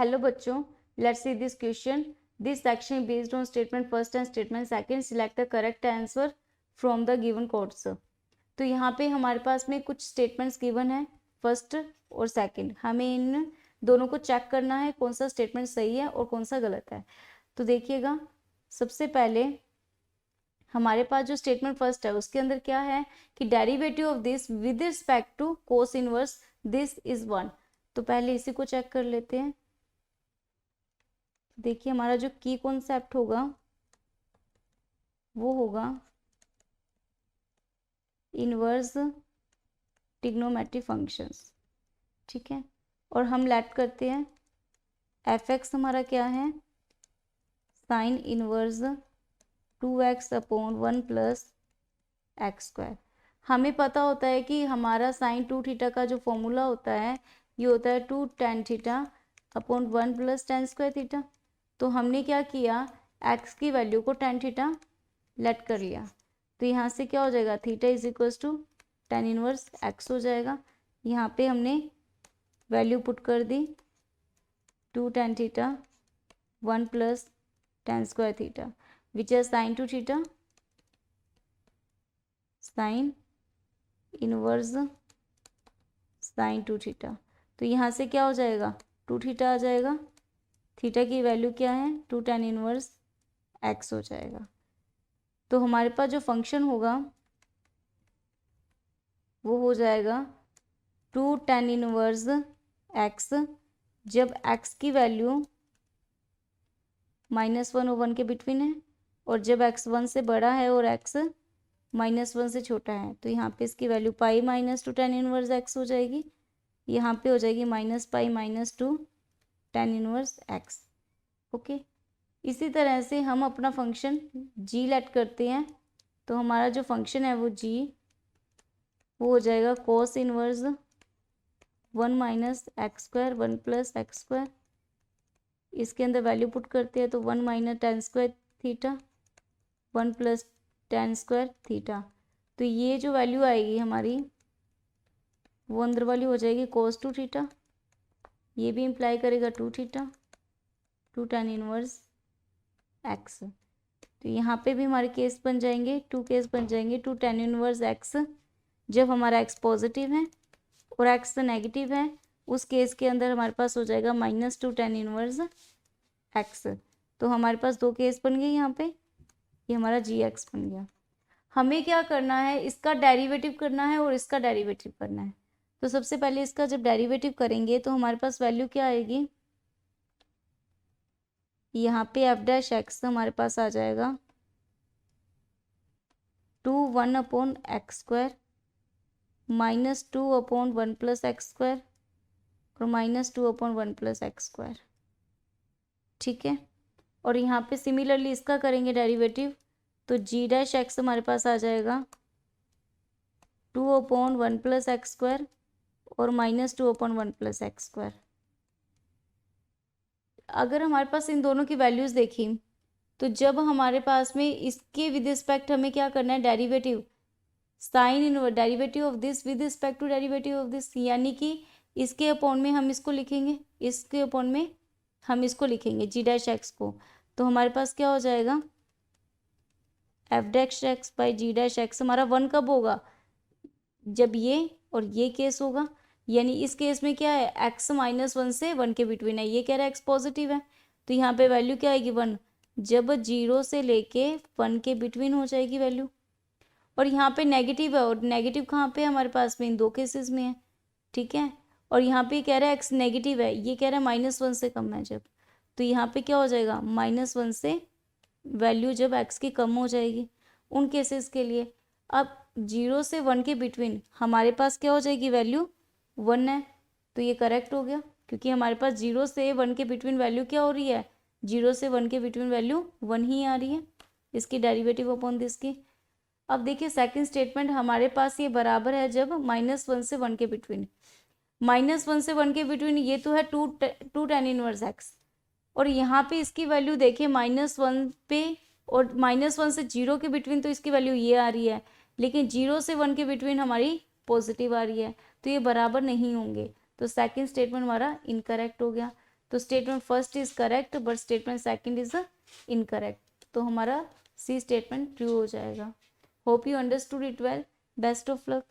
Hello बच्चों, let's see this question. This section based on statement first and statement second. Select the correct answer from the given quotes. तो यहाँ पे हमारे पास में कुछ statements given है, फर्स्ट और सेकंड. हमें इन दोनों को चेक करना है कौन सा स्टेटमेंट सही है और कौन सा गलत है. तो देखिएगा, सबसे पहले हमारे पास जो स्टेटमेंट फर्स्ट है उसके अंदर क्या है कि derivative of this with respect to cos inverse this is 1. तो पहले इसी को चेक कर लेते हैं. देखिए, हमारा जो की कॉन्सेप्ट होगा वो होगा इनवर्स ट्रिग्नोमेट्रिक फंक्शंस. ठीक है, और हम लेट करते हैं एफ एक्स हमारा क्या है, sine inverse 2x upon 1 plus x square. हमें पता होता है कि हमारा साइन 2 थीटा का जो फॉर्मूला होता है ये होता है 2 tan theta upon 1 plus tan square theta. तो हमने क्या किया, x की वैल्यू को tan थीटा लेट कर लिया. तो यहाँ से क्या हो जाएगा, theta is equals to tan inverse x हो जाएगा. यहाँ पे हमने वैल्यू पुट कर दी 2 tan theta 1 plus tan square theta which is sine 2 theta sine inverse sine 2 theta. तो यहाँ से क्या हो जाएगा, 2 थीटा आ जाएगा. थीटा की वैल्यू क्या है, 2 tan इनवर्स x हो जाएगा. तो हमारे पास जो फंक्शन होगा वो हो जाएगा 2 tan इनवर्स x जब x की वैल्यू -1 और 1 के बिटवीन है, और जब x 1 से बड़ा है और x -1 से छोटा है. तो यहाँ पे इसकी value pi -2 tan inverse x हो जाएगी. यहाँ पे हो जाएगी -पाई -2 tan इनवर्स x. ओके, इसी तरह से हम अपना फंक्शन g लेट करते हैं. तो हमारा जो फंक्शन है वो g वो हो जाएगा cos inverse 1 minus x square 1 plus x square. इसके अंदर वैल्यू पुट करते हैं तो 1 minus tan square theta 1 plus tan square theta. तो ये जो वैल्यू आएगी हमारी वो अंदर वाली हो जाएगी cos 2 थीटा. ये भी इम्प्लाई करेगा 2 थीटा 2 tan इनवर्स x. तो यहाँ पे भी हमारे केस बन जाएंगे, 2 केस बन जाएंगे. 2 tan इनवर्स x जब हमारा x पॉजिटिव है और x नेगेटिव है, उस केस के अंदर हमारे पास हो जाएगा -2 tan इनवर्स x. तो हमारे पास दो केस बन गए यहाँ पे. ये हमारा gx बन गया. हमें क्या करना है, इसका डेरिवेटिव करना है और इसका डेरिवेटिव करना है. तो सबसे पहले इसका जब डेरिवेटिव करेंगे तो हमारे पास वैल्यू क्या आएगी, यहाँ पे एफ डैश एक्स हमारे पास आ जाएगा 2 1 upon x square -2 upon 1 plus x square और -2 अपॉन 1 प्लस एक्स स्क्वायर. ठीक है, और यहाँ पे सिमिलरली इसका करेंगे डेरिवेटिव तो जी डैश एक्स हमारे पास आ जाएगा 2 अपॉन 1 प्लस एक्स स्क्वायर और -2 अपॉन 1 प्लस एक्स स्क्वायर. अगर हमारे पास इन दोनों की वैल्यूज़ देखी तो जब हमारे पास में इसके विद रिस्पेक्ट हमें क्या करना है, derivative sine in derivative of this with respect to derivative of this, यानी कि इसके अपॉन में हम इसको लिखेंगे, इसके अपॉन में हम इसको लिखेंगे जी डैश एक्स को. तो हमारे पास क्या हो जाएगा, f dash x by g dash x. हमारा 1 कब होगा, जब ये और ये केस होगा. यानी इस केस में क्या है, x -1 से 1 के बिटवीन है. ये कह रहा है x पॉजिटिव है, तो यहाँ पे वैल्यू क्या आएगी 1. जब 0 से लेके 1 के बिटवीन हो जाएगी वैल्यू. और यहाँ पे नेगेटिव है, और नेगेटिव कहाँ पे हमारे पास में, इन दो केसेस में है. ठीक है, और यहाँ पे कह रहा है x नेगेटिव है, ये कह रहा है -1 से कम है जब. तो यहाँ पे क्या हो जाएगा, -1 से वैल्यू जब x की कम हो जाएगी उन केसेस के लिए. अब 0 से 1 के बिटवीन हमारे पास क्या हो जाएगी, वैल्यू 1 है. तो ये करेक्ट हो गया, क्योंकि हमारे पास 0 से 1 के बिटवीन वैल्यू क्या हो रही है, 0 से 1 के बिटवीन वैल्यू 1 ही आ रही है इसकी डेरिवेटिव अपॉन दिस की. अब देखिए सेकंड स्टेटमेंट हमारे पास ये बराबर है जब -1 से 1 के बिटवीन. -1 से 1 के बिटवीन ये तो है 2 tan इनवर्स x, और यहाँ पे इसकी वैल्यू देखिए -1 पे और -1 से 0 के बिटवीन तो इसकी वैल्यू ये आ रही है, लेकिन 0 से 1 के बिटवीन हमारी पॉजिटिव आ रही है. तो ये बराबर नहीं होंगे, तो सेकंड स्टेटमेंट हमारा इनकरेक्ट हो गया. तो statement first is correct but statement second is incorrect, तो हमारा सी स्टेटमेंट ट्रू हो जाएगा। Hope you understood it well, best of luck.